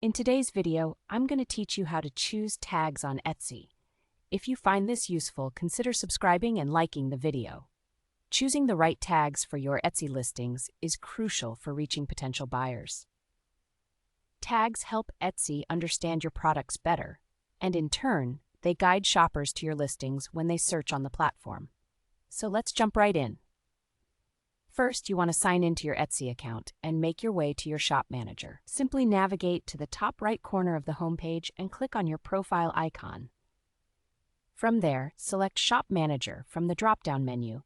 In today's video, I'm going to teach you how to choose tags on Etsy. If you find this useful, consider subscribing and liking the video. Choosing the right tags for your Etsy listings is crucial for reaching potential buyers. Tags help Etsy understand your products better, and in turn, they guide shoppers to your listings when they search on the platform. So let's jump right in. First, you want to sign into your Etsy account and make your way to your shop manager. Simply navigate to the top right corner of the homepage and click on your profile icon. From there, select Shop Manager from the drop-down menu.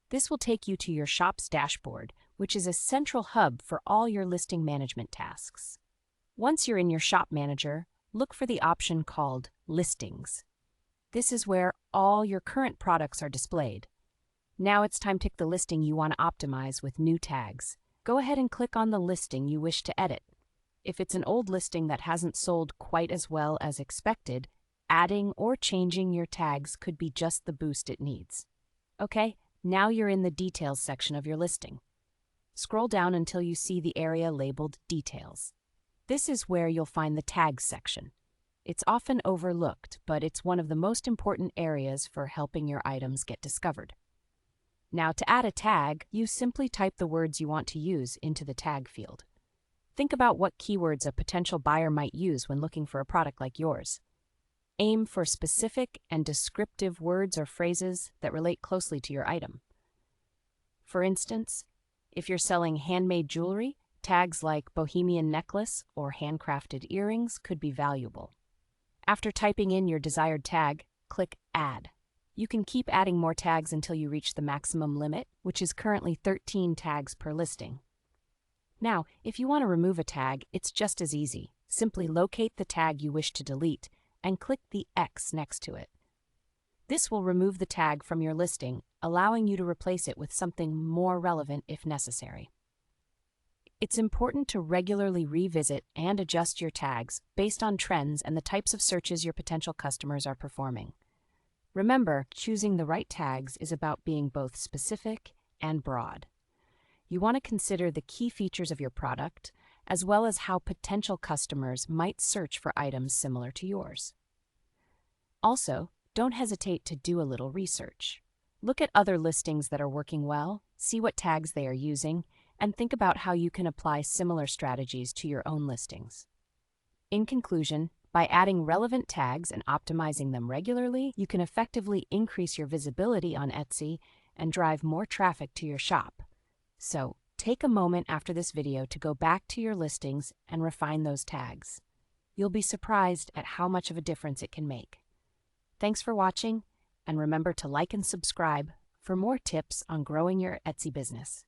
This will take you to your shop's dashboard, which is a central hub for all your listing management tasks. Once you're in your shop manager, look for the option called Listings. This is where all your current products are displayed. Now it's time to pick the listing you want to optimize with new tags. Go ahead and click on the listing you wish to edit. If it's an old listing that hasn't sold quite as well as expected, adding or changing your tags could be just the boost it needs. Okay, now you're in the Details section of your listing. Scroll down until you see the area labeled Details. This is where you'll find the Tags section. It's often overlooked, but it's one of the most important areas for helping your items get discovered. Now, to add a tag, you simply type the words you want to use into the tag field. Think about what keywords a potential buyer might use when looking for a product like yours. Aim for specific and descriptive words or phrases that relate closely to your item. For instance, if you're selling handmade jewelry, tags like bohemian necklace or handcrafted earrings could be valuable. After typing in your desired tag, click Add. You can keep adding more tags until you reach the maximum limit, which is currently 13 tags per listing. Now, if you want to remove a tag, it's just as easy. Simply locate the tag you wish to delete and click the X next to it. This will remove the tag from your listing, allowing you to replace it with something more relevant if necessary. It's important to regularly revisit and adjust your tags based on trends and the types of searches your potential customers are performing. Remember, choosing the right tags is about being both specific and broad. You want to consider the key features of your product, as well as how potential customers might search for items similar to yours. Also, don't hesitate to do a little research. Look at other listings that are working well, see what tags they are using, and think about how you can apply similar strategies to your own listings. In conclusion, by adding relevant tags and optimizing them regularly, you can effectively increase your visibility on Etsy and drive more traffic to your shop. So, take a moment after this video to go back to your listings and refine those tags. You'll be surprised at how much of a difference it can make. Thanks for watching, and remember to like and subscribe for more tips on growing your Etsy business.